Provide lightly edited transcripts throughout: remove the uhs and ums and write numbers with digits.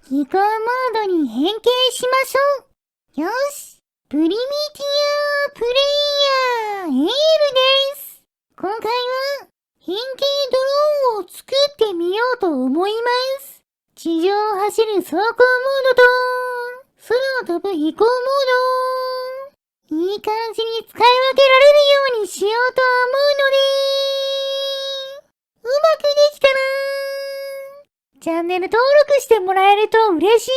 飛行モードに変形しましょう。よし。プリミティアプレイヤーエールです。今回は変形ドローンを作ってみようと思います。地上を走る走行モードと空を飛ぶ飛行モード。いい感じに使い分けられるようにしようと思うので、うまくできたなー。チャンネル登録してもらえると嬉しい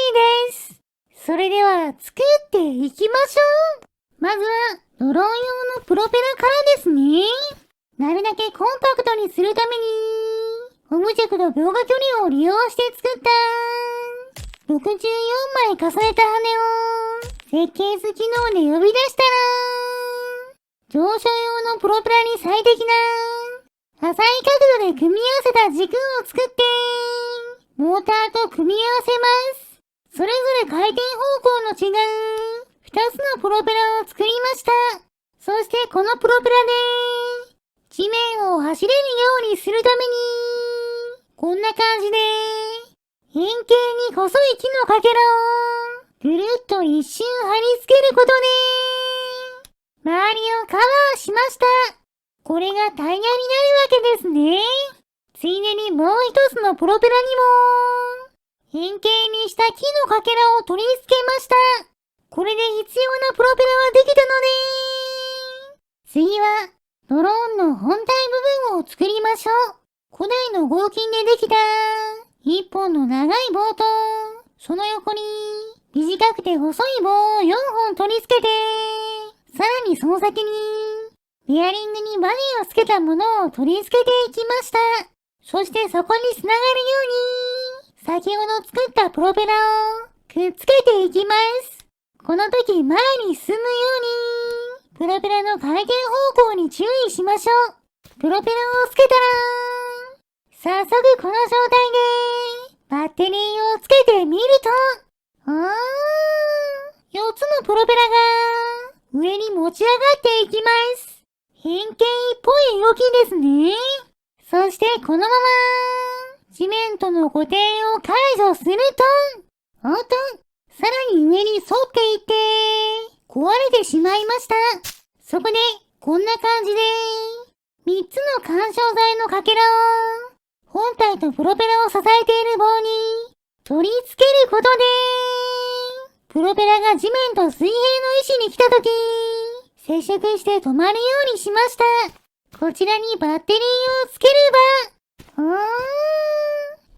です。それでは作っていきましょう。まずはドローン用のプロペラからですね。なるだけコンパクトにするためにオブジェクト描画距離を利用して作った64枚重ねた羽を設計図機能で呼び出したら、上昇用のプロペラに最適な浅い角度で組み合わせた軸を作ってモーターと組み合わせます。それぞれ回転方向の違う2つのプロペラを作りました。そしてこのプロペラで地面を走れるようにするためにこんな感じで変形に細い木のかけらをぐるっと一周貼り付けることで周りをカバーしました。これがタイヤになるわけですね。ついでにもう一つのプロペラにも変形にした木のかけらを取り付けました。これで必要なプロペラはできたので、次はドローンの本体部分を作りましょう。古代の合金でできた一本の長い棒と、その横に短くて細い棒を4本取り付けて、さらにその先にベアリングにバネをつけたものを取り付けていきました。そしてそこにつながるように先ほど作ったプロペラをくっつけていきます。この時前に進むようにプロペラの回転方向に注意しましょう。プロペラをつけたら早速この状態でバッテリーをつけてみると、4つのプロペラが上に持ち上がっていきます。変形っぽい動きですね。そしてこのまま地面との固定を解除すると、さらに上に沿っていって壊れてしまいました。そこでこんな感じで3つの緩衝材のかけらを本体とプロペラを支えている棒に取り付けることで、プロペラが地面と水平の位置に来た時接触して止まるようにしました。こちらにバッテリーをつければ、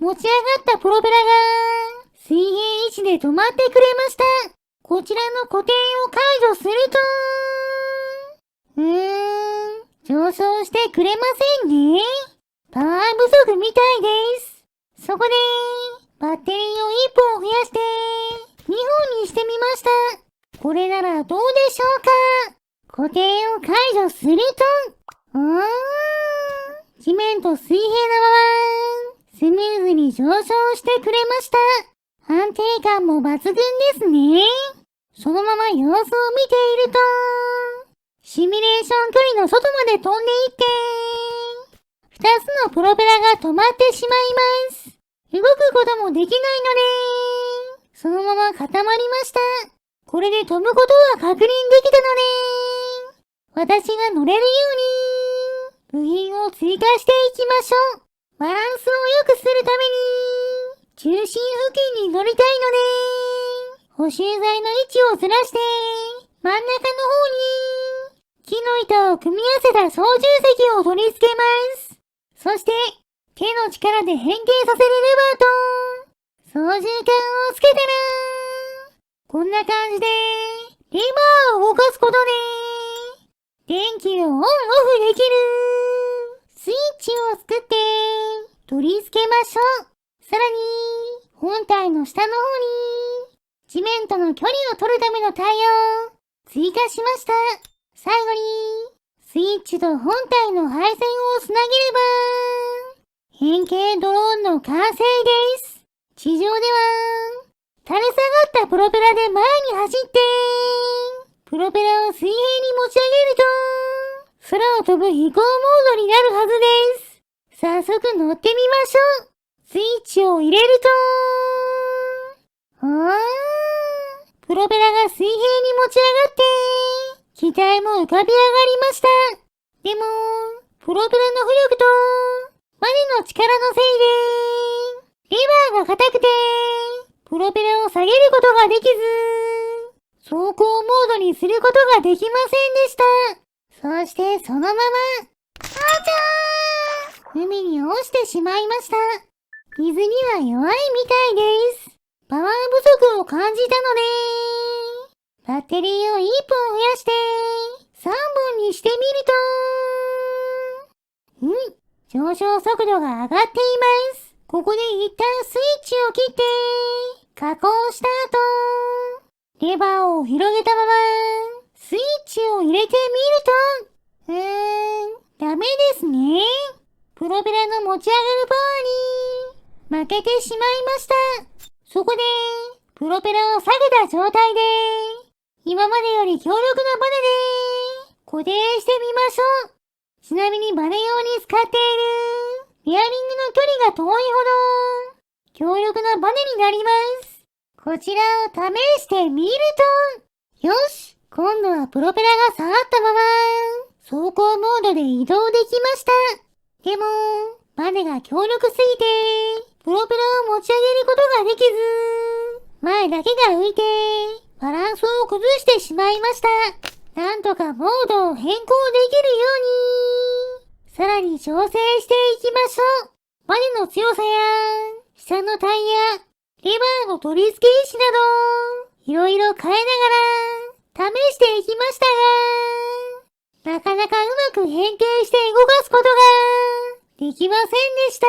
持ち上がったプロペラが水平位置で止まってくれました。こちらの固定を解除すると、上昇してくれませんね。パワー不足みたいです。そこで、バッテリーを1本増やして、2本にしてみました。これならどうでしょうか。固定を解除すると、地面と水平なまま、スムーズに上昇してくれました。安定感も抜群ですね。そのまま様子を見ていると、シミュレーション距離の外まで飛んでいって、2つのプロペラが止まってしまいます。動くこともできないので、そのまま固まりました。これで飛ぶことは確認できたので、私が乗れるように、部品を追加していきましょう。バランスを良くするために、中心付近に乗りたいので、補修材の位置をずらして、真ん中の方に、木の板を組み合わせた操縦席を取り付けます。そして、手の力で変形させるレバーと、操縦桿をつけたら、こんな感じで、レバーを動かすことで、電気をオンオフできる、スイッチを作って、取り付けましょう。さらに、本体の下の方に、地面との距離を取るためのタイヤを追加しました。最後に、スイッチと本体の配線をつなげれば、変形ドローンの完成です。地上では、垂れ下がったプロペラで前に走って、プロペラを水平に持ち上げると、空を飛ぶ飛行モードになるはずです。早速乗ってみましょう。スイッチを入れると、プロペラが水平に持ち上がって、機体も浮かび上がりました。でも、プロペラの浮力と、バネの力のせいで、レバーが硬くて、プロペラを下げることができず、走行モードにすることができませんでした。そしてそのまま、あちゃー海に落ちてしまいました。水には弱いみたいです。パワー不足を感じたので、バッテリーを1本増やして、3本にしてみると、上昇速度が上がっています。ここで一旦スイッチを切って、加工した後、レバーを広げたまま、スイッチを入れてみると、ダメですね。プロペラの持ち上がるパワーに負けてしまいました。そこで、プロペラを下げた状態で、今までより強力なバネで固定してみましょう。ちなみにバネ用に使っているベアリングの距離が遠いほど強力なバネになります。こちらを試してみると、よし、今度はプロペラが下がったまま走行モードで移動できました。でも、バネが強力すぎてプロペラを持ち上げることができず、前だけが浮いてバランスを崩してしまいました。なんとかモードを変更できるように、さらに調整していきましょう。バネの強さや、下のタイヤ、レバーの取り付け位置など、いろいろ変えながら、試していきましたが、なかなかうまく変形して動かすことが、できませんでした。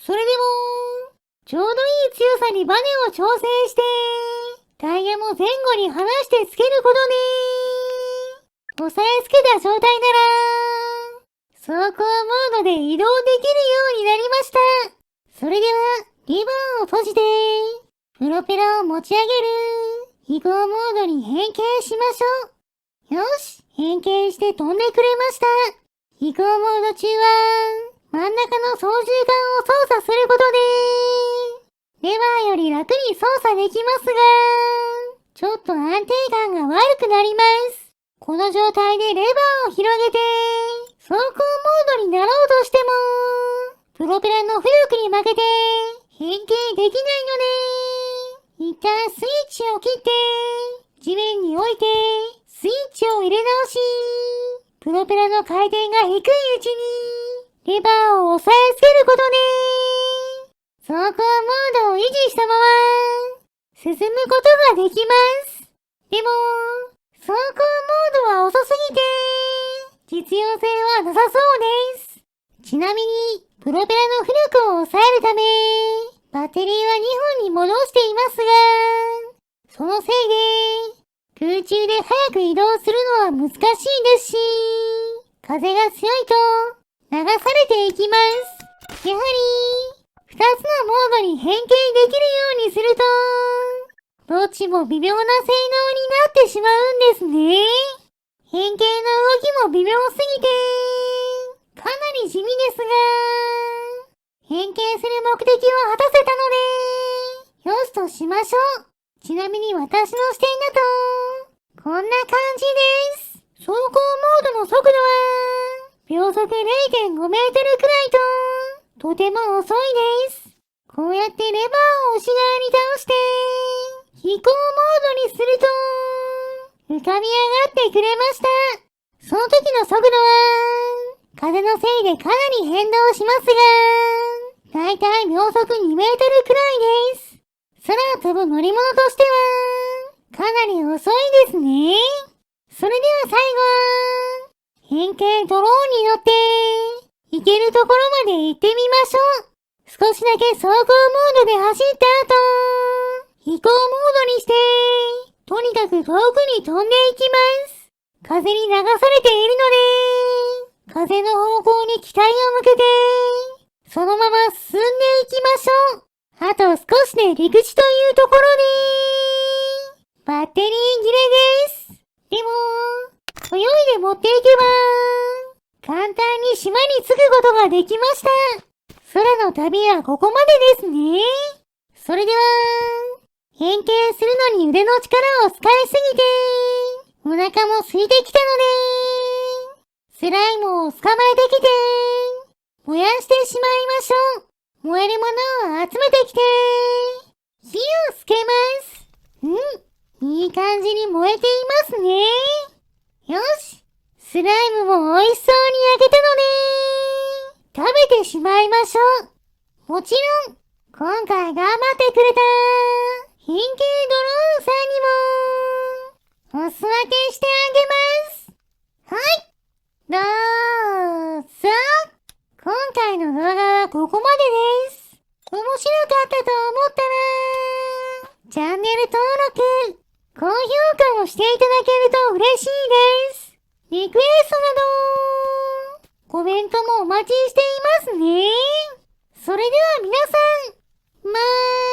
それでも、ちょうどいい強さにバネを調整して、タイヤも前後に離してつけることで、押さえつけた状態なら、走行モードで移動できるようになりました。それでは、リバーを閉じて、プロペラを持ち上げる、移動モードに変形しましょう。よし、変形して飛んでくれました。移行モード中は、真ん中の操縦桿を操作することで、レバーより楽に操作できますが、ちょっと安定感が悪くなります。この状態でレバーを広げて、走行モードになろうとしても、プロペラの浮力に負けて、変形できないので、一旦スイッチを切って、地面に置いて、スイッチを入れ直し、プロペラの回転が低いうちに、レバーを押さえつけることで、走行モードを維持したまま、進むことができます。でも、走行モードは遅すぎて、実用性はなさそうです。ちなみに、プロペラの浮力を抑えるため、バッテリーは2本に戻していますが、そのせいで、空中で早く移動するのは難しいですし、風が強いと流されていきます。やはり、2つのモードに変形できるようにすると、どっちも微妙な性能になってしまうんですね。変形の動きも微妙すぎて、かなり地味ですが、変形する目的を果たせたので、よしとしましょう。ちなみに私の視点だと、こんな感じです。走行モードの速度は、秒速 0.5 メートルくらいと、とても遅いです。こうやってレバーを内側に倒して、飛行モードにすると、浮かび上がってくれました。その時の速度は、風のせいでかなり変動しますが、だいたい秒速2メートルくらいです。空を飛ぶ乗り物としては、かなり遅いですね。それでは最後は、変形ドローンに乗って、行けるところまで行ってみましょう。少しだけ走行モードで走った後、飛行モードにして、とにかく遠くに飛んでいきます。風に流されているので、風の方向に機体を向けて、そのまま進んでいきましょう。あと少しで陸地というところで、バッテリー切れです。でも、泳いで持っていけば、簡単に島に着くことができました。空の旅はここまでですね。それでは、変形するのにに腕の力を使いすぎて、お腹も空いてきたので、スライムを捕まえてきて、燃やしてしまいましょう。燃えるものを集めてきて、火をつけます。いい感じに燃えていますね。よし。スライムも美味しそうに焼けたので、食べてしまいましょう。もちろん、今回頑張ってくれた、変形ドローンさんにも、お裾分けしてあげます。はい。どうぞ。今回の動画はここまでです。面白かったと思ったら、チャンネル登録、高評価もしていただけると嬉しいです。リクエストなど、コメントもお待ちしていますね。それでは皆さん、まー